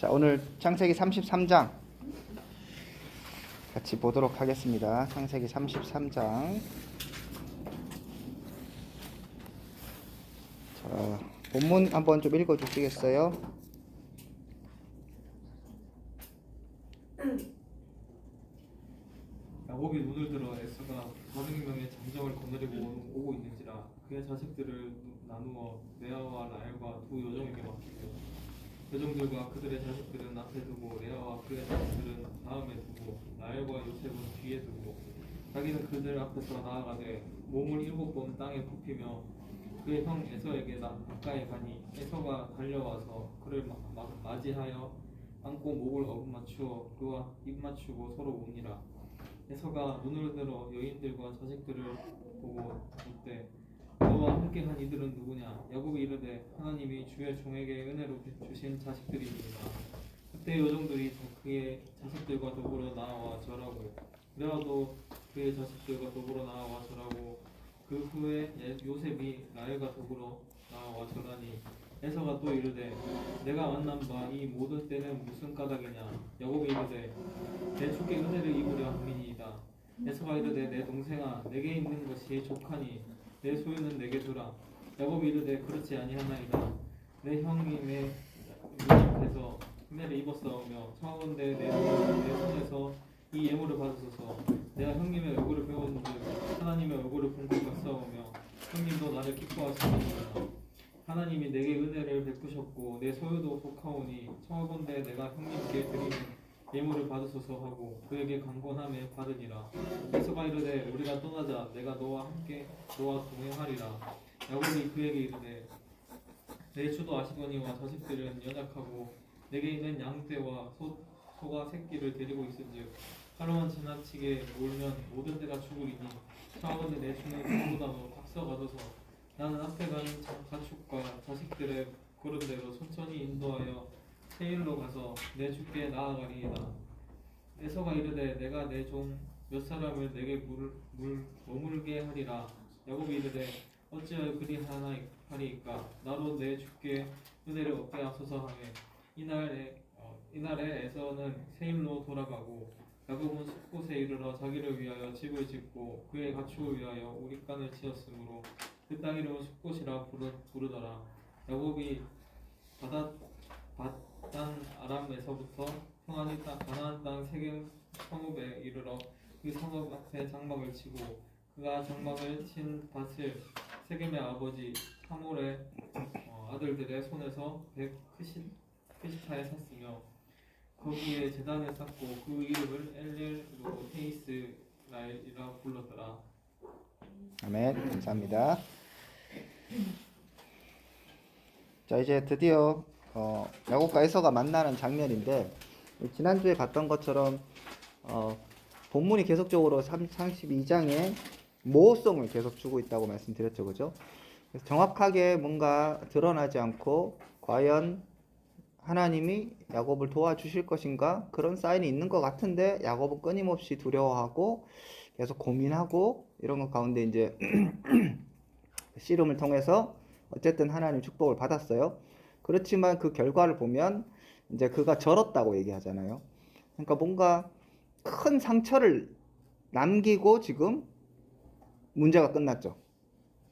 자, 오늘 창세기 33장 같이 보도록 하겠습니다. 창세기 33장. 자, 본문 한번 좀 읽어 주시겠어요? 야곱이 눈을 들어 에서가 400명의 장정을 거느리고 오고 있는지라 그의 자식들을 나누어 레아와 라헬과 두 여종에게 맡기고 여종들과 그들의 자식들은 앞에 두고 레아와 그의 자식들은 다음에 두고 라헬과 요셉은 뒤에 두고 자기는 그들 앞에서 나아가되 몸을 7번 땅에 굽히며 그의 형 에서에게 가까이 가니 에서가 달려와서 그를 맞이하여 안고 목을 어루맞추어 그와 입 맞추고 서로 우니라. 에서가 눈을 들어 여인들과 자식들을 보고 묻되 너와 함께한 이들은 누구냐? 야곱이 이르되 하나님이 주의 종에게 은혜로 주신 자식들이니라. 그때 여종들이 그의 자식들과 더불어 나와 절하고 레아도 그의 자식들과 더불어 나와 절하고 그 후에 요셉이 라헬과 더불어 나와 절하니 에서가 또 이르되 내가 만난 바 이 모든 때는 무슨 까닭이냐? 야곱이 이르되 내 주께 은혜를 입으려 함이니이다. 에서가 이르되 내 동생아 내게 있는 것이 족하니 내 소유는 내게 주라. 야곱이 이르되 그렇지 아니하나이다. 내 형님의 눈앞에서 은혜를 입었사오며 청하건대 내 손에서 이 예물을 받으소서. 내가 형님의 얼굴을 배웠는즉 하나님의 얼굴을 본 것 같사오며 형님도 나를 기뻐하시니이다. 하나님이 내게 은혜를 베푸셨고 내 소유도 속하오니 청하건대 내가 형님께 드리는 예물을 받으소서 하고 그에게 강권함에 받으니라. 에서가 이르되 우리가 떠나자. 내가 너와 함께 너와 동행하리라. 야곱이 그에게 이르되 내 주도 아시거니와 자식들은 연약하고 내게 있는 양떼와 소가 새끼를 데리고 있은즉 하루만 지나치게 몰면 모든 데가 죽으리니 청하건대 내 주는 그보다도 앞서가둬서 나는 앞에 가는 가축과 자식들의 걸음대로 천천히 인도하여 세일로 가서 내 주께 나아가리이다. 에서가 이르되 내가 내 종 몇 사람을 내게 머물게 하리라. 야곱이 이르되 어찌하여 그리 하나이까? 나로 내 주께 은혜를 얻게 하소서 하매 이날에 에서는 세일로 돌아가고 야곱은 숫곳에 이르러 자기를 위하여 집을 짓고 그의 가축을 위하여 우릿간을 지었으므로 그 땅 이름을 숫곳이라 부르더라. 야곱이 바단 아람에서부터 평안히 가나안 땅 세겜 성읍에 이르러 그 성읍 앞에 장막을 치고 그가 장막을 친 밭을 세겜의 아버지 하몰의 아들들의 손에서 크시타에 샀으며 거기에 제단을 쌓고 그 이름을 엘렐로테이스라이라 불렀더라. 아멘. 감사합니다. 자, 이제 드디어 야곱과 에서가 만나는 장면인데, 지난주에 봤던 것처럼 본문이 계속적으로 32장에 모호성을 계속 주고 있다고 말씀드렸죠, 그죠? 그래서 정확하게 뭔가 드러나지 않고 과연 하나님이 야곱을 도와주실 것인가, 그런 사인이 있는 것 같은데 야곱은 끊임없이 두려워하고 계속 고민하고 이런 것 가운데 이제 씨름을 통해서 어쨌든 하나님 축복을 받았어요. 그렇지만 그 결과를 보면 이제 그가 절었다고 얘기하잖아요. 그러니까 뭔가 큰 상처를 남기고 지금 문제가 끝났죠.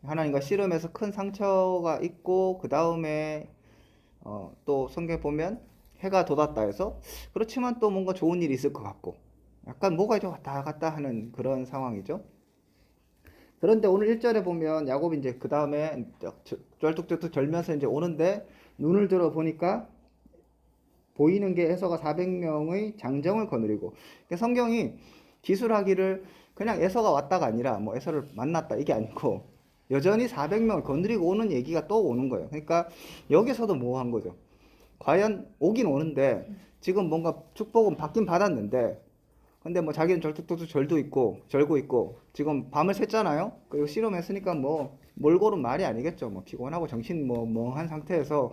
하나님과 씨름에서 큰 상처가 있고 그 다음에 또 성경에 보면 해가 돋았다 해서 그렇지만 또 뭔가 좋은 일이 있을 것 같고 약간 뭐가 이제 왔다 갔다 하는 그런 상황이죠. 그런데 오늘 1절에 보면 야곱이 이제 그 다음에 쩔뚝쩔뚝 절면서 이제 오는데 눈을 들어 보니까 보이는 게 에서가 400명의 장정을 거느리고, 그러니까 성경이 기술하기를 그냥 에서가 왔다가 아니라 뭐 에서를 만났다 이게 아니고 여전히 400명을 거느리고 오는 얘기가 또 오는 거예요. 그러니까 여기서도 모호한 거죠. 과연 오긴 오는데 지금 뭔가 축복은 받긴 받았는데 근데 뭐 자기는 절뚝절뚝 절고 있고 지금 밤을 샜잖아요. 그리고 씨름했으니까 뭐 몰골은 말이 아니겠죠. 뭐 피곤하고 정신 뭐 멍한 상태에서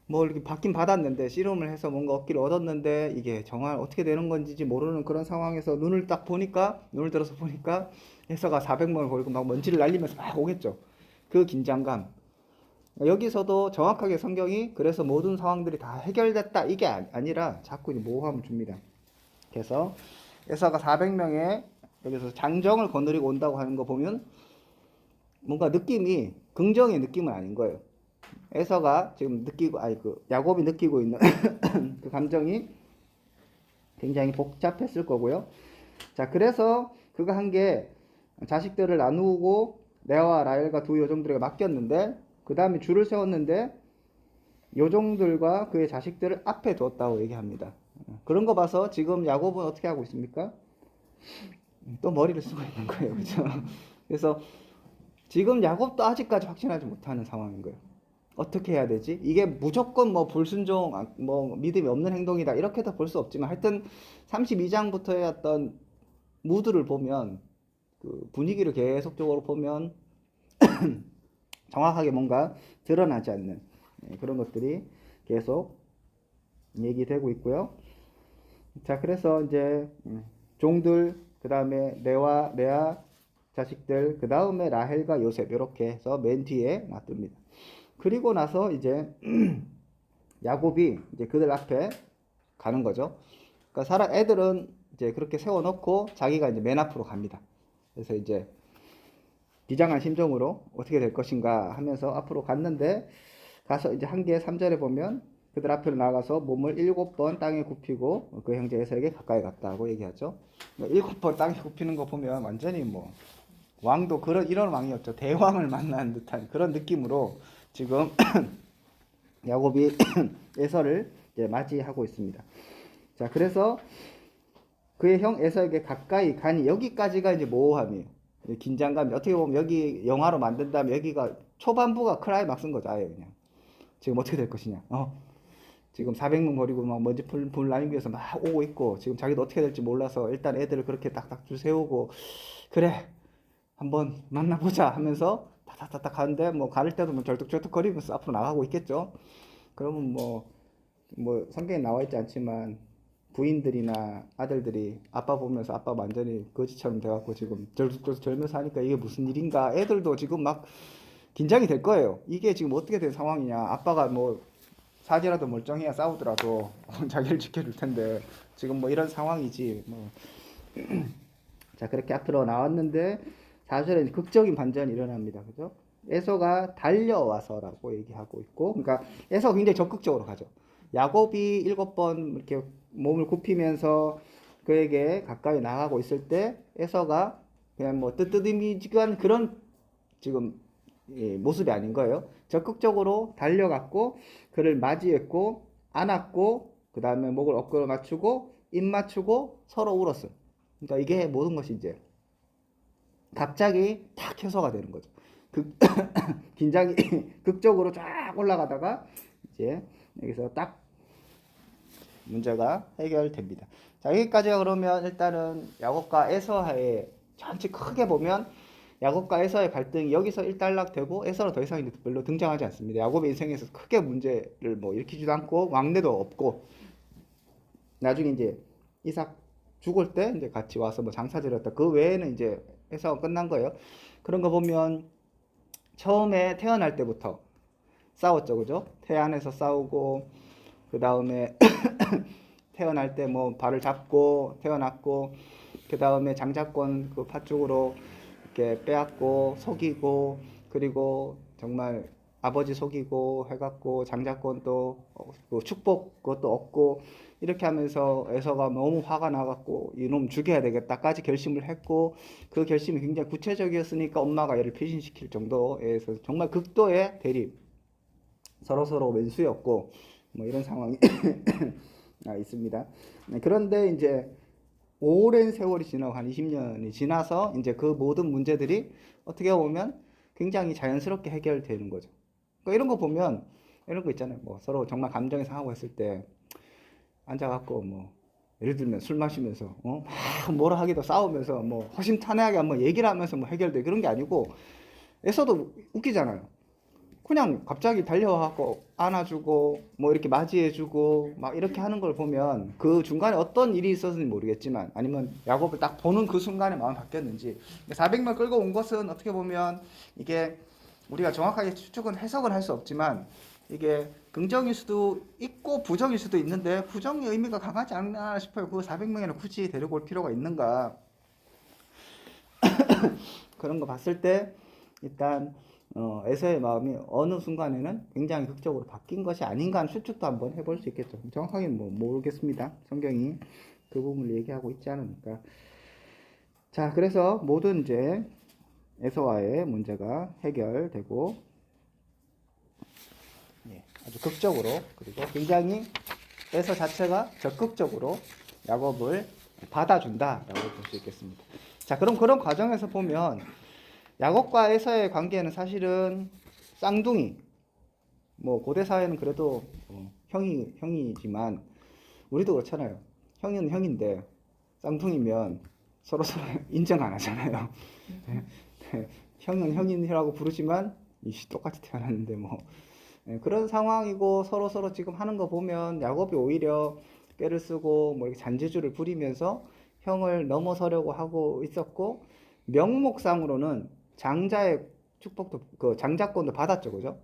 뭐 이렇게 받긴 받았는데 씨름을 해서 뭔가 얻기를 얻었는데 이게 정말 어떻게 되는 건지 모르는 그런 상황에서 눈을 들어서 보니까 에서가 400명을 걸고 막 먼지를 날리면서 막 오겠죠. 그 긴장감, 여기서도 정확하게 성경이 그래서 모든 상황들이 다 해결됐다 이게 아니라 자꾸 이제 모호함을 줍니다. 그래서 에서가 400명의 여기서 장정을 거느리고 온다고 하는 거 보면 뭔가 느낌이 긍정의 느낌은 아닌 거예요. 에서가 지금 느끼고 야곱이 느끼고 있는 그 감정이 굉장히 복잡했을 거고요. 자, 그래서 그가 한 게 자식들을 나누고 레아와 라헬과 두 요정들에게 맡겼는데 그 다음에 줄을 세웠는데 요정들과 그의 자식들을 앞에 두었다고 얘기합니다. 그런 거 봐서 지금 야곱은 어떻게 하고 있습니까? 또 머리를 쓰고 있는 거예요. 그렇죠? 그래서 지금 야곱도 아직까지 확신하지 못하는 상황인 거예요. 어떻게 해야 되지? 이게 무조건 뭐 불순종, 뭐 믿음이 없는 행동이다 이렇게도 볼 수 없지만 하여튼 32장부터의 어떤 무드를 보면 그 분위기를 계속적으로 보면 정확하게 뭔가 드러나지 않는 그런 것들이 계속 얘기되고 있고요. 자, 그래서 이제 종들, 그 다음에 레아 자식들, 그 다음에 라헬과 요셉 이렇게 해서 맨 뒤에 놔둡니다. 그리고 나서 이제 야곱이 이제 그들 앞에 가는 거죠. 그러니까 애들은 이제 그렇게 세워놓고 자기가 이제 맨 앞으로 갑니다. 그래서 이제 비장한 심정으로 어떻게 될 것인가 하면서 앞으로 갔는데 가서 이제 한계 3절에 보면 그들 앞으로 나가서 몸을 7번 땅에 굽히고 그 형제 에서에게 가까이 갔다고 얘기하죠. 7번 땅에 굽히는 거 보면 완전히 뭐 왕도 이런 왕이었죠. 대왕을 만난 듯한 그런 느낌으로 지금 야곱이 에서를 이제 맞이하고 있습니다. 자, 그래서 그의 형 에서에게 가까이 가니 여기까지가 이제 모호함이에요. 긴장감이 어떻게 보면 여기 영화로 만든다면 여기가 초반부가 클라이막스인 거죠. 아예 그냥 지금 어떻게 될 것이냐. 지금 400명 버리고 막 먼지 불 나는 위에서 막 오고 있고 지금 자기도 어떻게 될지 몰라서 일단 애들을 그렇게 딱딱 줄 세우고 그래 한번 만나보자 하면서 타타타타 가는데 뭐 가를 때도 뭐 절뚝절뚝 거리면서 앞으로 나가고 있겠죠. 그러면 뭐 성경에 나와 있지 않지만 부인들이나 아들들이 아빠 보면서 아빠 완전히 거지처럼 돼갖고 지금 절뚝절뚝 절면서 하니까 이게 무슨 일인가. 애들도 지금 막 긴장이 될 거예요. 이게 지금 어떻게 된 상황이냐. 아빠가 뭐 사지라도 멀쩡해야 싸우더라도 자기를 지켜줄 텐데 지금 뭐 이런 상황이지 뭐. 자, 그렇게 앞으로 나왔는데 4절에 극적인 반전이 일어납니다. 그죠? 에서가 달려와서라고 얘기하고 있고, 그러니까 에서가 굉장히 적극적으로 가죠. 야곱이 7번 이렇게 몸을 굽히면서 그에게 가까이 나가고 있을 때 에서가 그냥 뭐 뜨뜻미지근한 그런 지금 모습이 아닌 거예요. 적극적으로 달려갔고 그를 맞이했고 안았고 그 다음에 목을 어깨로 맞추고 입 맞추고 서로 울었어요. 그러니까 이게 모든 것이 이제 갑자기 탁 해소가 되는 거죠. 긴장이 극적으로 쫙 올라가다가 이제 여기서 딱 문제가 해결됩니다. 자, 여기까지가 그러면 일단은 야곱과 에서의 전체 크게 보면 야곱과 에서의 갈등이 여기서 일단락되고 에서는 더 이상 별로 등장하지 않습니다. 야곱의 인생에서 크게 문제를 뭐 일으키지도 않고 왕래도 없고 나중에 이제 이삭 죽을 때 이제 같이 와서 뭐 장사 지렸다. 그 외에는 이제 에서가 끝난 거예요. 그런 거 보면 처음에 태어날 때부터 싸웠죠, 그죠? 태안에서 싸우고 그 다음에 태어날 때 뭐 발을 잡고 태어났고 그 다음에 장자권 그 팥죽으로 이렇게 빼앗고 속이고 그리고 정말 아버지 속이고 해갖고 장자권도 그 축복 그것도 얻고 이렇게 하면서 에서가 너무 화가 나갖고 이놈 죽여야 되겠다까지 결심을 했고 그 결심이 굉장히 구체적이었으니까 엄마가 얘를 피신시킬 정도에서 정말 극도의 대립 서로 왼수였고 뭐 이런 상황이 있습니다. 그런데 이제 오랜 세월이 지나고 한 20년이 지나서 이제 그 모든 문제들이 어떻게 보면 굉장히 자연스럽게 해결되는 거죠. 그러니까 이런 거 보면 이런 거 있잖아요. 뭐 서로 정말 감정이 상하고 했을 때 앉아갖고 뭐 예를 들면 술 마시면서 막 뭐라 하기도 싸우면서 뭐 허심탄회하게 한번 얘기를 하면서 뭐 해결돼 그런 게 아니고 에서도 웃기잖아요. 그냥 갑자기 달려와갖고 안아주고 뭐 이렇게 맞이해주고 막 이렇게 하는 걸 보면 그 중간에 어떤 일이 있었는지 모르겠지만 아니면 야곱을 딱 보는 그 순간에 마음이 바뀌었는지 400명 끌고 온 것은 어떻게 보면 이게 우리가 정확하게 추측은 해석은 할 수 없지만 이게 긍정일 수도 있고 부정일 수도 있는데 부정의 의미가 강하지 않나 싶어요. 그 400명이나 굳이 데리고 올 필요가 있는가? 그런 거 봤을 때 일단 에서의 마음이 어느 순간에는 굉장히 극적으로 바뀐 것이 아닌가 하는 추측도 한번 해볼 수 있겠죠. 정확하게는 뭐 모르겠습니다. 성경이 그 부분을 얘기하고 있지 않으니까. 자, 그래서 모든 이제 에서와의 문제가 해결되고 아주 극적으로 그리고 굉장히 에서 자체가 적극적으로 야곱을 받아준다라고 볼 수 있겠습니다. 자, 그럼 그런 과정에서 보면 야곱과 에서의 관계는 사실은 쌍둥이. 뭐 고대 사회는 그래도 형이지만 우리도 그렇잖아요. 형은 형인데 쌍둥이면 서로 인정 안 하잖아요. 형은 형이라고 부르지만 똑같이 태어났는데 뭐 그런 상황이고 서로 지금 하는 거 보면 야곱이 오히려 꾀를 쓰고 뭐 이렇게 잔재주를 부리면서 형을 넘어서려고 하고 있었고 명목상으로는 장자의 축복도 그 장자권도 받았죠, 그죠?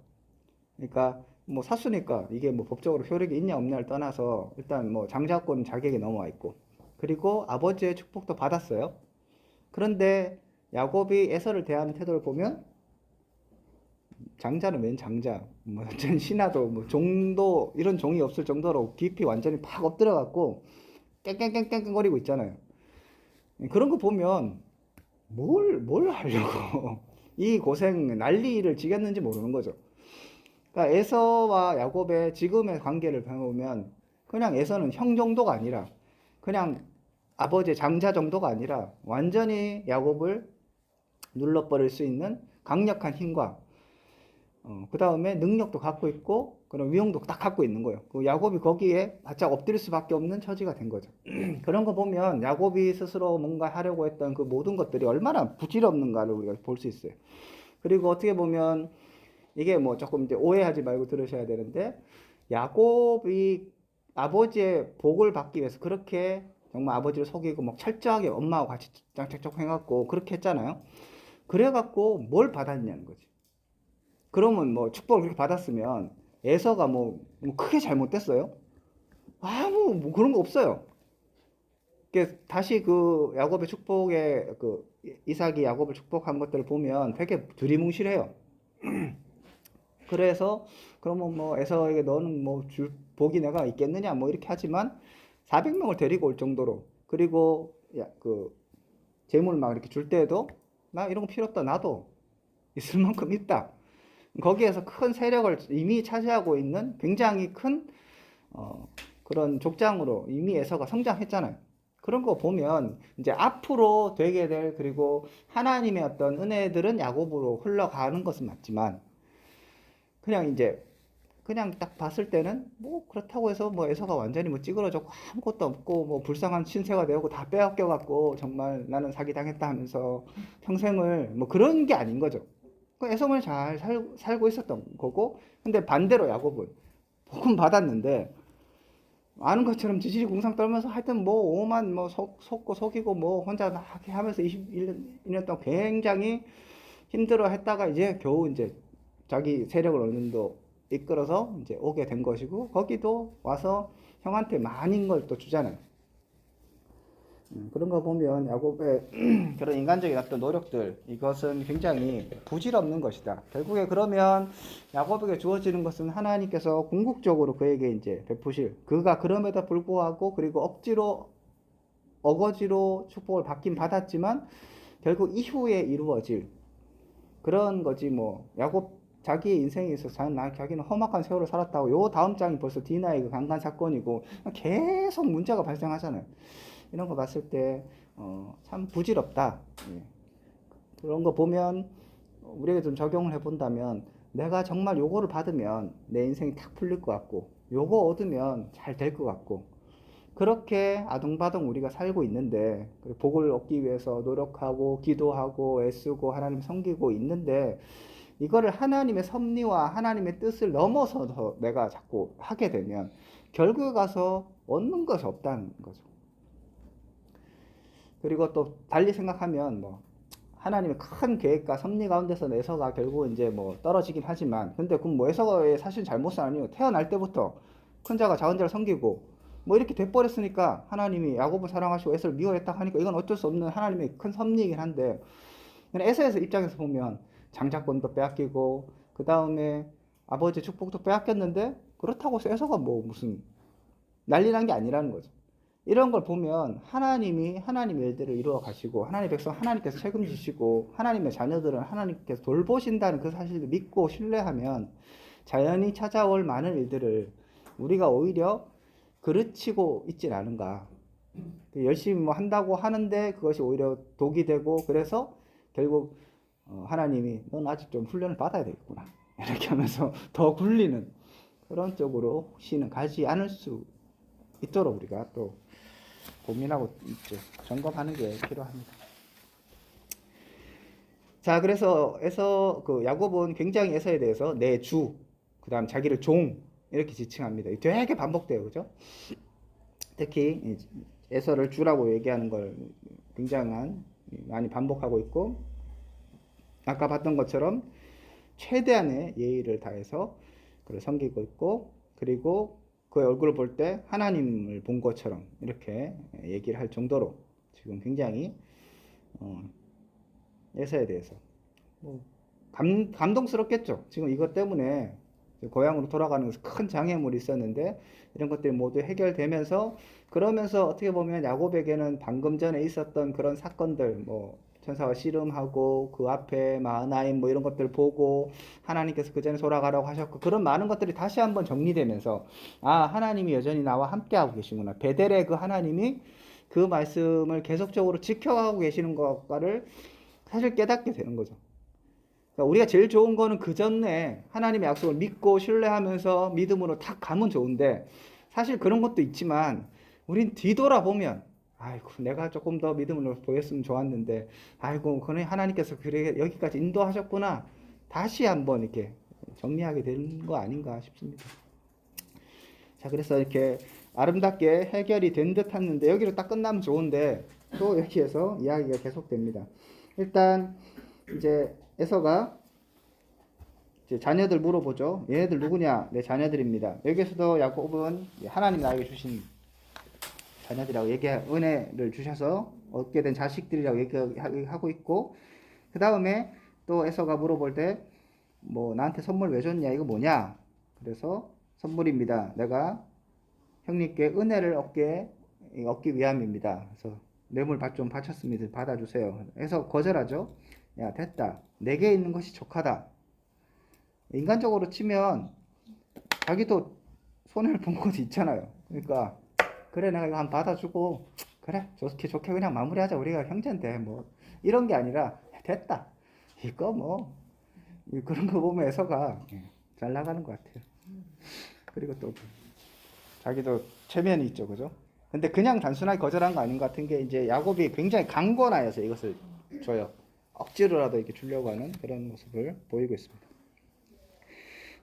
그러니까 뭐 사수니까 이게 뭐 법적으로 효력이 있냐 없냐를 떠나서 일단 뭐 장자권 자격이 넘어와 있고 그리고 아버지의 축복도 받았어요. 그런데 야곱이 에서를 대하는 태도를 보면 장자는 웬 장자, 뭐 신하도 뭐 종도 이런 종이 없을 정도로 깊이 완전히 팍 엎드려 갖고 깽깽깽깽거리고 있잖아요. 그런 거 보면 뭘 하려고 이 고생 난리를 지겠는지 모르는 거죠. 그러니까 에서와 야곱의 지금의 관계를 보면 그냥 에서는 형 정도가 아니라 그냥 아버지의 장자 정도가 아니라 완전히 야곱을 눌러버릴 수 있는 강력한 힘과 그 다음에 능력도 갖고 있고 그런 위용도 딱 갖고 있는 거예요. 그 야곱이 거기에 바짝 엎드릴 수밖에 없는 처지가 된 거죠. 그런 거 보면 야곱이 스스로 뭔가 하려고 했던 그 모든 것들이 얼마나 부질없는가를 우리가 볼 수 있어요. 그리고 어떻게 보면 이게 뭐 조금 이제 오해하지 말고 들으셔야 되는데 야곱이 아버지의 복을 받기 위해서 그렇게 정말 아버지를 속이고 막 철저하게 엄마하고 같이 짝짝짝 해갖고 그렇게 했잖아요. 그래갖고 뭘 받았냐는 거지. 그러면 뭐 축복을 그렇게 받았으면 에서가 뭐 크게 잘못됐어요? 아무 뭐 그런 거 없어요. 다시 그 야곱의 축복에 그 이삭이 야곱을 축복한 것들을 보면 되게 두리뭉실해요. 그래서 그러면 뭐 에서에게 너는 뭐 줄 복이 내가 있겠느냐 뭐 이렇게 하지만 400명을 데리고 올 정도로 그리고 그 재물 막 이렇게 줄 때에도 나 이런 거 필요 없다 나도 있을 만큼 있다. 거기에서 큰 세력을 이미 차지하고 있는 굉장히 큰 그런 족장으로 이미 에서가 성장했잖아요. 그런 거 보면 이제 앞으로 되게 될 그리고 하나님의 어떤 은혜들은 야곱으로 흘러가는 것은 맞지만 그냥 이제 그냥 딱 봤을 때는 뭐 그렇다고 해서 뭐 에서가 완전히 뭐 찌그러졌고 아무것도 없고 뭐 불쌍한 신세가 되고 다 빼앗겨 갖고 정말 나는 사기 당했다 하면서 평생을 뭐 그런 게 아닌 거죠. 에서는 잘 살고 있었던 거고 근데 반대로 야곱은 복음 받았는데 아는 것처럼 지지리 궁상 떨면서 하여튼 뭐 오만 뭐 속고 속이고 뭐 혼자 하게 하면서 21년 동안 굉장히 힘들어 했다가 이제 겨우 이제 자기 세력을 어느 정도 이끌어서 이제 오게 된 것이고 거기도 와서 형한테 많은 걸 또 주잖아요. 그런 거 보면 야곱의 그런 인간적인 어떤 노력들 이것은 굉장히 부질없는 것이다. 결국에 그러면 야곱에게 주어지는 것은 하나님께서 궁극적으로 그에게 이제 베푸실 그가 그럼에도 불구하고 그리고 억지로 어거지로 축복을 받긴 받았지만 결국 이후에 이루어질 그런 거지 뭐 야곱 자기의 인생에 있어서 자기는 험악한 세월을 살았다고 요 다음 장이 벌써 디나의 그 강간 사건이고 계속 문제가 발생하잖아요. 이런 거 봤을 때 참 부질없다. 예. 그런 거 보면 우리가 좀 적용을 해본다면 내가 정말 요거를 받으면 내 인생이 탁 풀릴 것 같고 요거 얻으면 잘 될 것 같고 그렇게 아둥바둥 우리가 살고 있는데 복을 얻기 위해서 노력하고 기도하고 애쓰고 하나님 섬기고 있는데 이거를 하나님의 섭리와 하나님의 뜻을 넘어서서 내가 자꾸 하게 되면 결국에 가서 얻는 것이 없다는 거죠. 그리고 또 달리 생각하면 뭐 하나님의 큰 계획과 섭리 가운데서 에서가 결국 이제 뭐 떨어지긴 하지만, 근데 그럼 뭐 에서의 사실 잘못은 아니에요. 태어날 때부터 큰 자가 작은 자를 섬기고 뭐 이렇게 돼버렸으니까 하나님이 야곱을 사랑하시고 에서를 미워했다 하니까 이건 어쩔 수 없는 하나님의 큰 섭리이긴 한데, 에서의 입장에서 보면 장자권도 빼앗기고 그 다음에 아버지 축복도 빼앗겼는데, 그렇다고 해서 에서가 뭐 무슨 난리 난 게 아니라는 거죠. 이런 걸 보면 하나님이 하나님의 일들을 이루어 가시고 하나님의 백성 하나님께서 책임지시고 하나님의 자녀들은 하나님께서 돌보신다는 그 사실을 믿고 신뢰하면 자연히 찾아올 많은 일들을 우리가 오히려 그르치고 있진 않은가. 열심히 뭐 한다고 하는데 그것이 오히려 독이 되고, 그래서 결국 하나님이 넌 아직 좀 훈련을 받아야 되겠구나 이렇게 하면서 더 굴리는 그런 쪽으로 혹시는 가지 않을 수 있도록 우리가 또 고민하고 있죠. 점검하는 게 필요합니다. 자, 그래서 그 야곱은 굉장히 에서에 대해서 내 주, 그 다음 자기를 종 이렇게 지칭합니다. 되게 반복돼요, 그죠? 특히 에서를 주라고 얘기하는 걸 굉장한 많이 반복하고 있고, 아까 봤던 것처럼 최대한의 예의를 다해서 그를 섬기고 있고, 그리고 그의 얼굴을 볼 때 하나님을 본 것처럼 이렇게 얘기를 할 정도로 지금 굉장히 에서에 대해서 뭐 감동스럽겠죠. 지금 이것 때문에 고향으로 돌아가는 큰 장애물이 있었는데 이런 것들이 모두 해결되면서, 그러면서 어떻게 보면 야곱에게는 방금 전에 있었던 그런 사건들, 뭐 천사와 씨름하고 그 앞에 마하나임 뭐 이런 것들 보고 하나님께서 그 전에 돌아가라고 하셨고, 그런 많은 것들이 다시 한번 정리되면서 아, 하나님이 여전히 나와 함께하고 계시구나. 베델의 그 하나님이 그 말씀을 계속적으로 지켜가고 계시는 것과를 사실 깨닫게 되는 거죠. 그러니까 우리가 제일 좋은 거는 그 전에 하나님의 약속을 믿고 신뢰하면서 믿음으로 탁 가면 좋은데, 사실 그런 것도 있지만 우린 뒤돌아보면 아이고 내가 조금 더 믿음을 보였으면 좋았는데, 아이고 그는 하나님께서 그래 여기까지 인도하셨구나, 다시 한번 이렇게 정리하게 되는 거 아닌가 싶습니다. 자, 그래서 이렇게 아름답게 해결이 된 듯 했는데 여기로 딱 끝나면 좋은데 또 여기에서 이야기가 계속됩니다. 일단 이제 에서가 이제 자녀들 물어보죠. 얘네들 누구냐? 내 자녀들입니다. 여기서도 야곱은 하나님 나에게 주신 자녀들이라고 은혜를 주셔서 얻게 된 자식들이라고 얘기하고 있고, 그 다음에 또 에서가 물어볼 때 뭐 나한테 선물 왜 줬냐, 이거 뭐냐? 그래서 선물입니다. 내가 형님께 은혜를 얻기 위함입니다. 그래서 뇌물 좀 바쳤습니다. 받아주세요. 해서 거절하죠. 야, 됐다. 내게 있는 것이 족하다. 인간적으로 치면 자기도 손해를 본 것도 있잖아요. 그러니까 그래 내가 이거 한번 받아주고 그래 좋게 그냥 마무리하자, 우리가 형제인데 뭐 이런 게 아니라 됐다. 이거 뭐 그런 거 보면 에서가 잘 나가는 것 같아요. 그리고 또 자기도 체면이 있죠, 그죠? 근데 그냥 단순하게 거절한 거 아닌 것 같은 게, 이제 야곱이 굉장히 강권하여서 이것을 줘요. 억지로라도 이렇게 주려고 하는 그런 모습을 보이고 있습니다.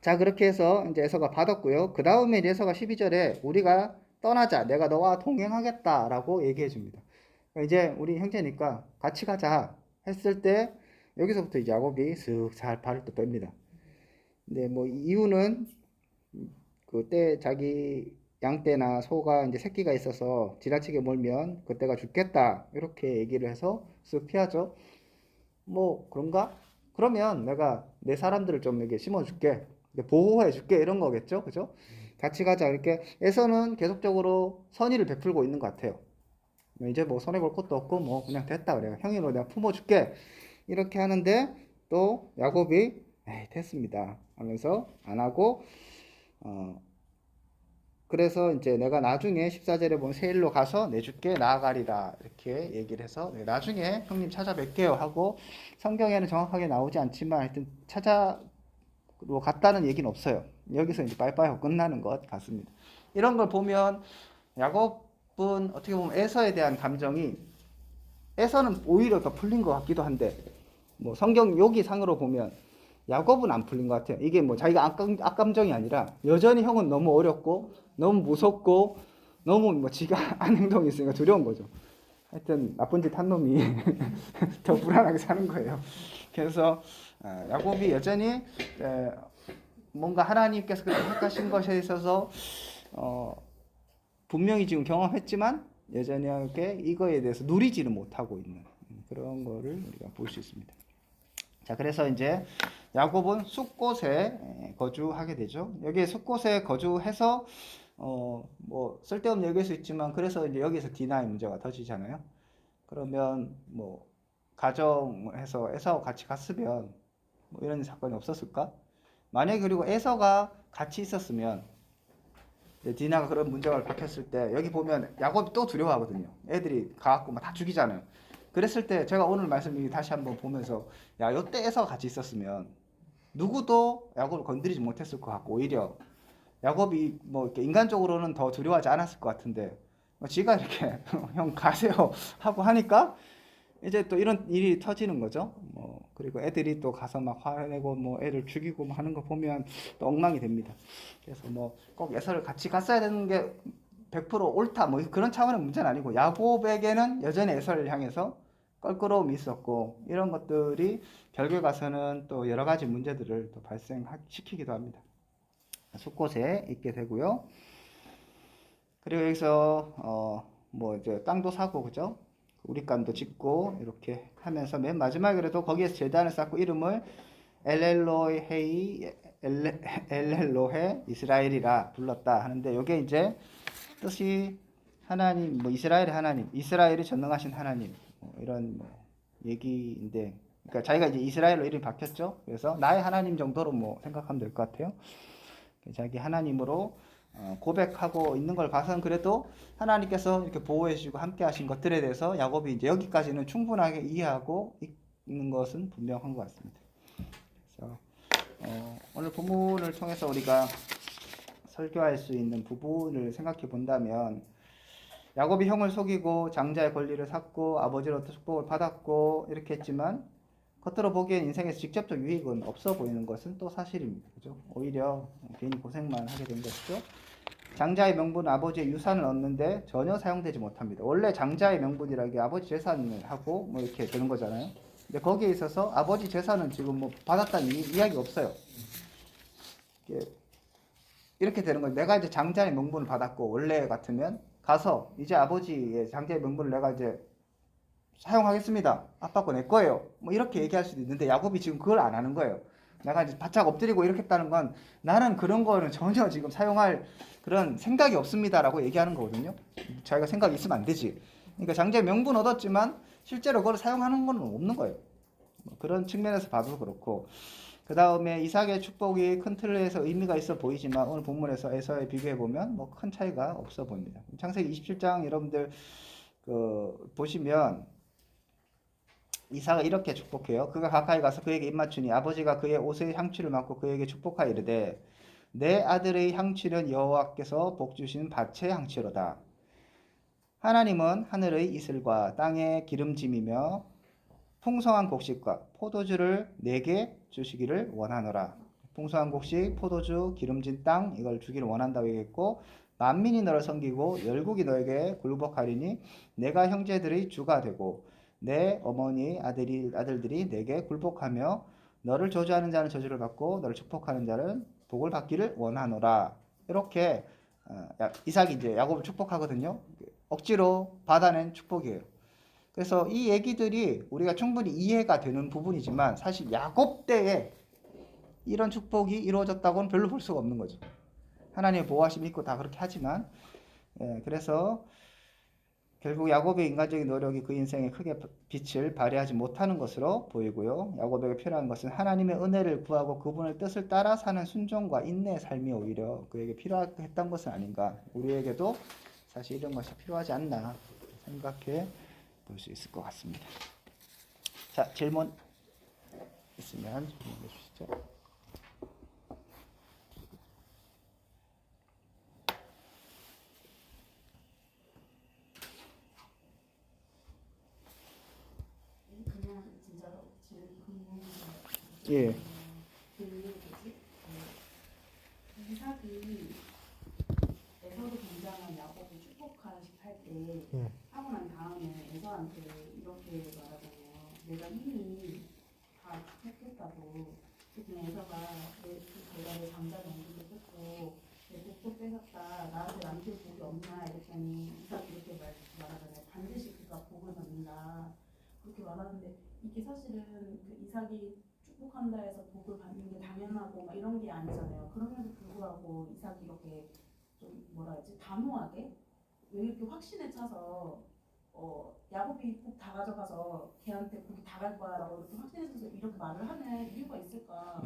자, 그렇게 해서 이제 에서가 받았고요. 그 다음에 에서가 12절에 우리가 떠나자, 내가 너와 동행하겠다라고 얘기해 줍니다. 이제 우리 형제니까 같이 가자 했을 때 여기서부터 이제 야곱이 슥 잘 발을 또 뺍니다. 근데 뭐 이유는 그때 자기 양떼나 소가 이제 새끼가 있어서 지나치게 몰면 그때가 죽겠다 이렇게 얘기를 해서 쓱 피하죠. 뭐 그런가? 그러면 내가 내 사람들을 좀 이렇게 심어줄게, 보호해줄게, 이런 거겠죠, 그죠? 같이 가자. 이렇게 에서는 계속적으로 선의를 베풀고 있는 것 같아요. 이제 뭐 손해 볼 것도 없고 뭐 그냥 됐다, 그래 형님으로 내가 품어줄게 이렇게 하는데, 또 야곱이 에이 됐습니다 하면서 안 하고 그래서 이제 내가 나중에 14절에 보면 세일로 가서 내줄게 나아가리라 이렇게 얘기를 해서 나중에 형님 찾아뵐게요 하고, 성경에는 정확하게 나오지 않지만 하여튼 찾아러 갔다는 얘기는 없어요. 여기서 이제 빠이빠이 하고 끝나는 것 같습니다. 이런 걸 보면 야곱은 어떻게 보면 에서에 대한 감정이, 에서는 오히려 더 풀린 것 같기도 한데, 뭐 성경 여기상으로 보면 야곱은 안 풀린 것 같아요. 이게 뭐 자기가 악감정이 아니라 여전히 형은 너무 어렵고 너무 무섭고 너무 뭐 지가 한 행동이 있으니까 두려운 거죠. 하여튼 나쁜 짓 한 놈이 더 불안하게 사는 거예요. 그래서 야곱이 여전히 뭔가 하나님께서 그렇게 택하신 것에 있어서 분명히 지금 경험했지만 여전하게 이거에 대해서 누리지는 못하고 있는 그런 거를 우리가 볼 수 있습니다. 자, 그래서 이제 야곱은 숫곳에 거주하게 되죠. 여기에 숫곳에 거주해서 뭐 쓸데없는 얘기일 수 있지만 그래서 이제 여기서 디나의 문제가 터지잖아요. 그러면 뭐 가정해서 에사와 같이 갔으면 뭐 이런 사건이 없었을까? 만약에 그리고 에서가 같이 있었으면 디나가 그런 문제가 밝혔을 때 여기 보면 야곱이 또 두려워하거든요. 애들이 가갖고 막 다 죽이잖아요. 그랬을 때 제가 오늘 말씀 다시 한번 보면서 야, 요때 에서가 같이 있었으면 누구도 야곱을 건드리지 못했을 것 같고 오히려 야곱이 뭐 이렇게 인간적으로는 더 두려워하지 않았을 것 같은데 지가 이렇게 형 가세요 하고 하니까 이제 또 이런 일이 터지는 거죠. 뭐 그리고 애들이 또 가서 막 화내고 뭐 애를 죽이고 뭐 하는 거 보면 또 엉망이 됩니다. 그래서 뭐 꼭 에서를 같이 갔어야 되는 게 100% 옳다 뭐 그런 차원의 문제는 아니고 야곱에게는 여전히 에서를 향해서 껄끄러움이 있었고 이런 것들이 결국에 가서는 또 여러 가지 문제들을 또 발생시키기도 합니다. 숫곳에 있게 되고요. 그리고 여기서 뭐 이제 땅도 사고 그죠? 우리간도 짓고 이렇게 하면서 맨 마지막에 그래도 거기에서 제단을 쌓고 이름을 엘렐로헤 이스라엘이라 불렀다 하는데 이게 이제 뜻이 하나님 뭐 이스라엘의 하나님 이스라엘이 전능하신 하나님 뭐 이런 뭐 얘기인데 그러니까 자기가 이제 이스라엘로 이름이 바뀌었죠. 그래서 나의 하나님 정도로 뭐 생각하면 될 것 같아요. 자기 하나님으로 고백하고 있는 걸 봐서는 그래도 하나님께서 이렇게 보호해 주시고 함께 하신 것들에 대해서 야곱이 이제 여기까지는 충분하게 이해하고 있는 것은 분명한 것 같습니다. 그래서 오늘 본문을 통해서 우리가 설교할 수 있는 부분을 생각해 본다면 야곱이 형을 속이고 장자의 권리를 샀고 아버지로부터 축복을 받았고 이렇게 했지만 겉으로 보기엔 인생에서 직접적 유익은 없어 보이는 것은 또 사실입니다. 그죠? 오히려 괜히 고생만 하게 된 것이죠. 장자의 명분은 아버지의 유산을 얻는데 전혀 사용되지 못합니다. 원래 장자의 명분이라는 게 아버지 재산을 하고 뭐 이렇게 되는 거잖아요. 근데 거기에 있어서 아버지 재산은 지금 뭐 받았다는 이야기가 없어요. 이렇게 되는 거예요. 내가 이제 장자의 명분을 받았고 원래 같으면 가서 이제 아버지의 장자의 명분을 내가 이제 사용하겠습니다. 아빠 거 내 거예요. 뭐 이렇게 얘기할 수도 있는데 야곱이 지금 그걸 안 하는 거예요. 내가 이제 바짝 엎드리고 이렇게 했다는 건 나는 그런 거는 전혀 지금 사용할 그런 생각이 없습니다라고 얘기하는 거거든요. 자기가 생각이 있으면 안 되지. 그러니까 장자의 명분 얻었지만 실제로 그걸 사용하는 건 없는 거예요. 뭐 그런 측면에서 봐도 그렇고 그 다음에 이삭의 축복이 큰 틀에서 의미가 있어 보이지만 오늘 본문에서 에서에 비교해 보면 뭐 큰 차이가 없어 보입니다. 창세기 27장 여러분들 보시면 이삭을 이렇게 축복해요. 그가 가까이 가서 그에게 입맞추니 아버지가 그의 옷의 향취를 맡고 그에게 축복하여 이르되 내 아들의 향취는 여호와께서 복주신 밭의 향취로다. 하나님은 하늘의 이슬과 땅의 기름짐이며 풍성한 곡식과 포도주를 내게 주시기를 원하노라. 풍성한 곡식, 포도주, 기름진 땅 이걸 주기를 원한다고 얘기했고 만민이 너를 섬기고 열국이 너에게 굴복하리니 내가 형제들의 주가 되고 내 어머니 아들들이 내게 굴복하며 너를 저주하는 자는 저주를 받고 너를 축복하는 자는 복을 받기를 원하노라. 이렇게 이삭이 이제 야곱을 축복하거든요. 억지로 받아낸 축복이에요. 그래서 이 얘기들이 우리가 충분히 이해가 되는 부분이지만 사실 야곱 때에 이런 축복이 이루어졌다고는 별로 볼 수가 없는 거죠. 하나님의 보호하심이 있고 다 그렇게 하지만 그래서 결국 야곱의 인간적인 노력이 그 인생에 크게 빛을 발휘하지 못하는 것으로 보이고요. 야곱에게 필요한 것은 하나님의 은혜를 구하고 그분의 뜻을 따라 사는 순종과 인내의 삶이 오히려 그에게 필요했던 것은 아닌가. 우리에게도 사실 이런 것이 필요하지 않나 생각해 볼 수 있을 것 같습니다. 자, 질문 있으면 질문해 주시죠. 그냥 진짜로 질문 예. 그 뭐지? 이삭이 에서로 등장한 야곱을 축복할 때 하고 난 다음에 에서한테 에서한테 이렇게 말하잖아요. 내가 이미 다 했겠다고. 그냥 에서가 내가 내 장자를 엉덩이를 뜯고 내 복도 뺏었다. 나한테 남길 복이 없나 이랬더니 이삭이 이렇게 말하잖아요. 반드시 그가 복을 받는다. 그렇게 말하는데 이게 사실은 그 이삭이 축복한다 해서 복을 받는 게 당연하고 막 이런 게 아니잖아요. 그럼에도 불구하고 이삭이 이렇게 좀 뭐라 하지 단호하게 왜 이렇게 확신에 차서 야곱이 복 다 가져가서 걔한테 복이 다 갈 거야라고 이렇게 확신에 차서 이렇게 말을 하는 이유가 있을까?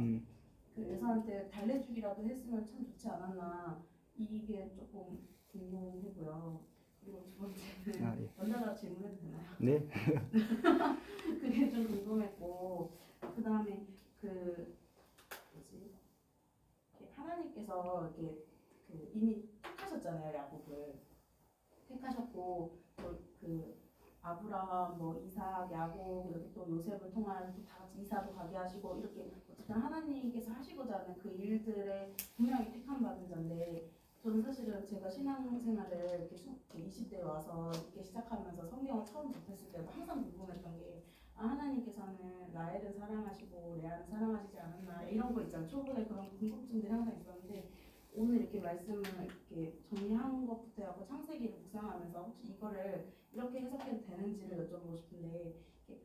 그 에서한테 달래주기라도 했으면 참 좋지 않았나 이게 조금 궁금하고요. 그리고 두 번째는 예. 먼저가 질문해도 되나요? 네. 그게 좀 궁금했고 그 다음에 그 뭐지 하나님께서 이렇게 그 이미 택하셨잖아요. 야곱을 택하셨고 그 아브라함 뭐 이삭 야곱 이렇게 또 요셉을 통한 또 다 같이 이사도 가게 하시고 이렇게 어쨌든 하나님께서 하시고자 하는 그 일들에 분명히 택함 받은 자인데 저는 사실은 제가 신앙생활을 이렇게 20대에 와서 이렇게 시작하면서 성경을 처음 접했을 때도 항상 궁금했던 게 하나님께서는 라헬은 사랑하시고 레아는 사랑하시지 않았나 이런 거 있잖아요. 초반에 그런 궁금증들이 항상 있었는데 오늘 이렇게 말씀을 이렇게 정리한 것부터 하고 창세기를 묵상하면서 혹시 이거를 이렇게 해석해도 되는지를 여쭤보고 싶은데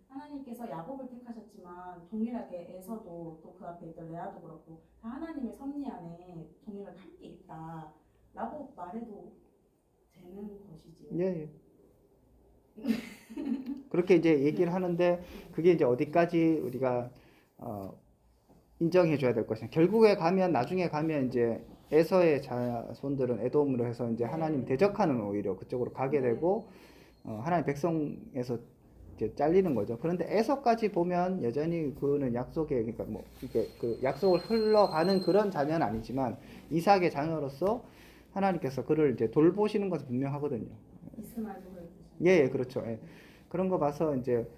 하나님께서 야곱을 택하셨지만 동일하게 에서도 또 그 앞에 있던 레아도 그렇고 다 하나님의 섭리 안에 동일하게 함께 있다라고 말해도 되는 것이지요. 예. 그렇게 이제 얘기를 하는데 그게 이제 어디까지 우리가 인정해 줘야 될 것이냐. 결국에 가면 나중에 가면 이제 에서의 자손들은 에돔으로 해서 이제 하나님 대적하는 오히려 그쪽으로 가게 되고 하나님 백성에서 이제 잘리는 거죠. 그런데 에서까지 보면 여전히 그는 약속에 그러니까 뭐 이게 그 약속을 흘러가는 그런 자녀는 아니지만 이삭의 자녀로서 하나님께서 그를 이제 돌보시는 것은 분명하거든요. 이스마엘도 그랬듯이. 예, 그렇죠. 예. 그런 거 봐서 이제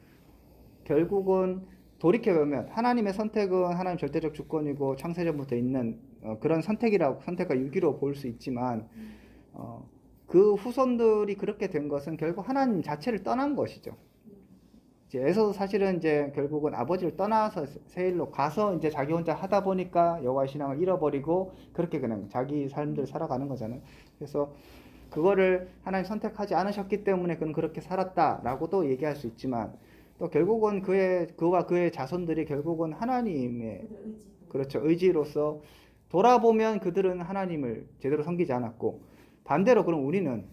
결국은 돌이켜보면 하나님의 선택은 하나님 절대적 주권이고 창세전부터 있는 그런 선택과 유기로 볼 수 있지만 그 후손들이 그렇게 된 것은 결국 하나님 자체를 떠난 것이죠. 이제 에서도 사실은 이제 결국은 아버지를 떠나서 세일로 가서 이제 자기 혼자 하다 보니까 여호와의 신앙을 잃어버리고 그렇게 그냥 자기 삶들 살아가는 거잖아요. 그래서 그거를 하나님 선택하지 않으셨기 때문에 그는 그렇게 살았다라고도 얘기할 수 있지만 또 결국은 그와 그의 자손들이 결국은 하나님의 그렇죠 의지로서 돌아보면 그들은 하나님을 제대로 섬기지 않았고 반대로 그럼 우리는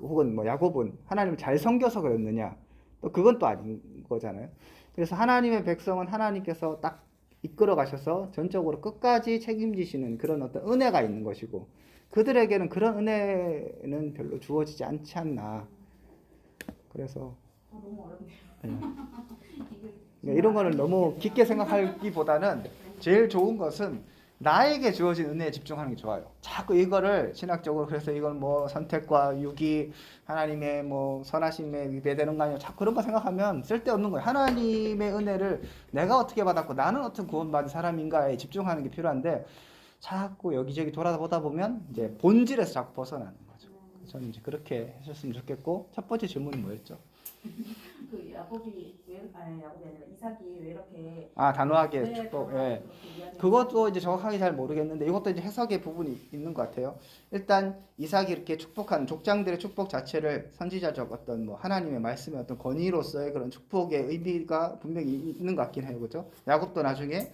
혹은 뭐 야곱은 하나님을 잘 섬겨서 그랬느냐 또 그건 또 아닌 거잖아요. 그래서 하나님의 백성은 하나님께서 딱 이끌어 가셔서 전적으로 끝까지 책임지시는 그런 어떤 은혜가 있는 것이고 그들에게는 그런 은혜는 별로 주어지지 않지 않나. 그래서 너무 어렵네요. 이런 거는 너무 깊게 생각하기보다는 제일 좋은 것은 나에게 주어진 은혜에 집중하는 게 좋아요. 자꾸 이거를 신학적으로 그래서 이건 뭐 선택과 유기 하나님의 뭐 선하심에 위배되는 거 아니야. 자꾸 그런 거 생각하면 쓸데없는 거예요. 하나님의 은혜를 내가 어떻게 받았고 나는 어떻게 구원받은 사람인가에 집중하는 게 필요한데 자꾸 여기저기 돌아보다 보면 이제 본질에서 자꾸 벗어나는 거죠. 저는 이제 그렇게 하셨으면 좋겠고 첫 번째 질문이 뭐였죠? 그 야곱이 야곱이 아니라 이삭이 왜 이렇게 단호하게 축복. 예. 그것도 이제 정확하게 잘 모르겠는데 이것도 이제 해석의 부분이 있는 것 같아요. 일단 이삭이 이렇게 축복한 족장들의 축복 자체를 선지자적 어떤 뭐 하나님의 말씀의 어떤 권위로서의 그런 축복의 의미가 분명히 있는 것 같긴 해요, 그렇죠? 야곱도 나중에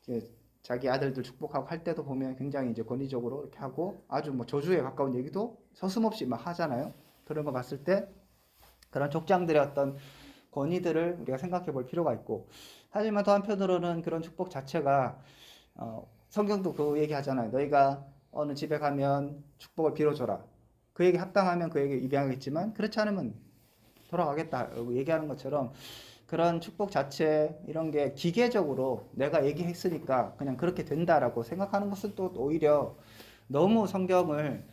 이제 자기 아들들 축복하고 할 때도 보면 굉장히 이제 권위적으로 이렇게 하고 아주 뭐 저주에 가까운 얘기도 서슴없이 막 하잖아요. 그런 거 봤을 때 그런 족장들의 어떤 권위들을 우리가 생각해 볼 필요가 있고 하지만 또 한편으로는 그런 축복 자체가 성경도 그 얘기 하잖아요. 너희가 어느 집에 가면 축복을 빌어줘라. 그에게 합당하면 그에게 입양하겠지만 그렇지 않으면 돌아가겠다 얘기하는 것처럼 그런 축복 자체 이런 게 기계적으로 내가 얘기했으니까 그냥 그렇게 된다라고 생각하는 것은 또 오히려 너무 성경을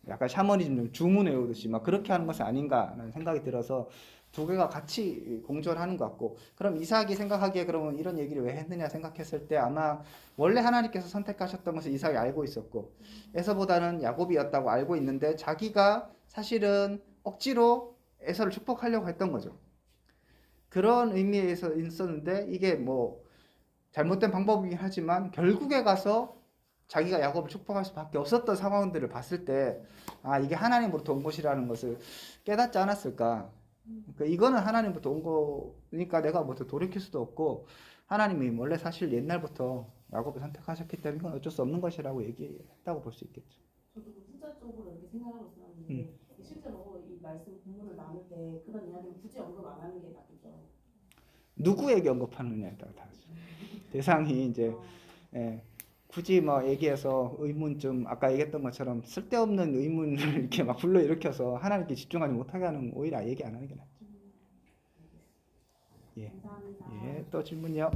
약간 샤머니즘 주문 외우듯이 막 그렇게 하는 것이 아닌가라는 생각이 들어서 두 개가 같이 공존하는 것 같고 그럼 이삭이 생각하기에 그러면 이런 얘기를 왜 했느냐 생각했을 때 아마 원래 하나님께서 선택하셨던 것을 이삭이 알고 있었고 에서보다는 야곱이었다고 알고 있는데 자기가 사실은 억지로 에서를 축복하려고 했던 거죠. 그런 의미에서 있었는데 이게 뭐 잘못된 방법이긴 하지만 결국에 가서 자기가 야곱을 축복할 수밖에 없었던 상황들을 봤을 때 아 이게 하나님으로부터 온 것이라는 것을 깨닫지 않았을까. 그러니까 이거는 하나님부터 온 거니까 내가 뭐 더 돌이킬 수도 없고 하나님이 원래 사실 옛날부터 야곱을 선택하셨기 때문에 이건 어쩔 수 없는 것이라고 얘기했다고 볼 수 있겠죠. 저도 그 후자 쪽으로 이렇게 생각하고 있었는데 실제로 이 말씀 본문을 나눌 때 그런 이야기는 굳이 언급 안 하는 게 낫겠죠. 누구에게 언급하느냐에 따라 다르죠. 대상이 이제 예, 굳이 뭐 얘기해서 의문점 아까 얘기했던 것처럼 쓸데없는 의문을 이렇게 막 불러일으켜서 하나님께 집중하지 못하게 하는 오히려 얘기 안 하는 게 낫죠. 예, 감사합니다. 예, 또 질문이요.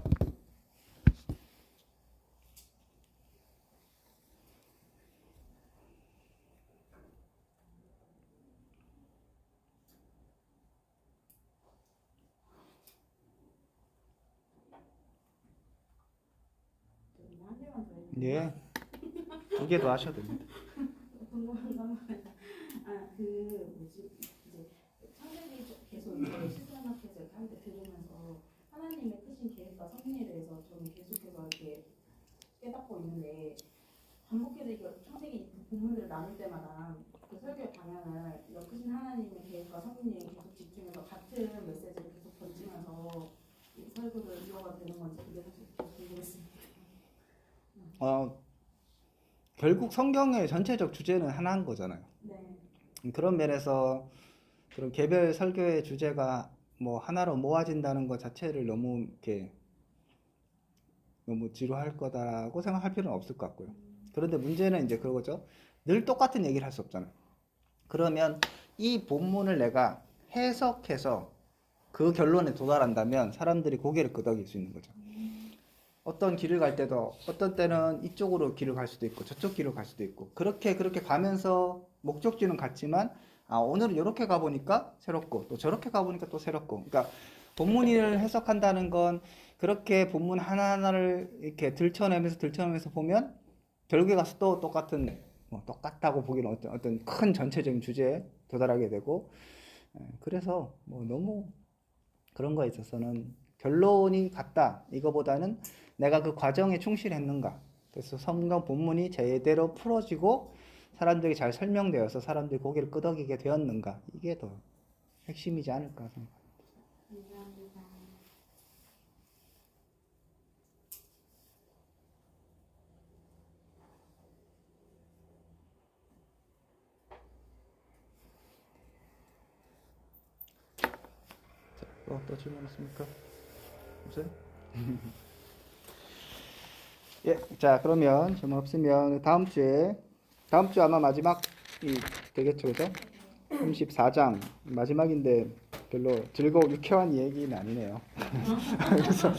한 개만 더 해주세요. 예, 두 개 더 하셔도 됩니다. 궁금한 건 그 뭐지 이제 창세기 계속 이제 시스템마켓을 할때 들으면서 하나님의 크신 계획과 섭리에 대해서 저는 계속해서 이렇게 깨닫고 있는데 반복해서 이거 창세기 본문들을 나눌 때마다 그 설교의 방향을 이 크신 하나님의 계획과 섭리에 계속 집중해서 같은 메시지를 계속 던지면서 이 설교를 이어가 되는 건지 그게 사실 좀 궁금했습니다. 결국 성경의 전체적 주제는 하나인 거잖아요. 네. 그런 면에서 그런 개별 설교의 주제가 뭐 하나로 모아진다는 것 자체를 너무 이렇게 너무 지루할 거다라고 생각할 필요는 없을 것 같고요. 그런데 문제는 이제 그거죠. 늘 똑같은 얘기를 할 수 없잖아요. 그러면 이 본문을 내가 해석해서 그 결론에 도달한다면 사람들이 고개를 끄덕일 수 있는 거죠. 어떤 길을 갈 때도 어떤 때는 이쪽으로 길을 갈 수도 있고 저쪽 길을 갈 수도 있고 그렇게 가면서 목적지는 같지만 아 오늘은 이렇게 가보니까 새롭고 또 저렇게 가보니까 또 새롭고 그러니까 본문을 해석한다는 건 그렇게 본문 하나하나를 이렇게 들춰내면서 보면 결국에 가서 또 똑같은 뭐 똑같다고 보기는 어떤 큰 전체적인 주제에 도달하게 되고 그래서 뭐 너무 그런 거에 있어서는 결론이 같다 이거보다는 내가 그 과정에 충실했는가 그래서 성경 본문이 제대로 풀어지고 사람들에게 잘 설명되어서 사람들이 고개를 끄덕이게 되었는가 이게 더 핵심이지 않을까 생각합니다. 감사합니다. 또 질문 있습니까? 없어요? 예, 자 그러면 질문 없으면 다음 주 아마 마지막이 되겠죠, 그죠? 34장 마지막인데 별로 즐거운 유쾌한 얘기는 아니네요. 그래서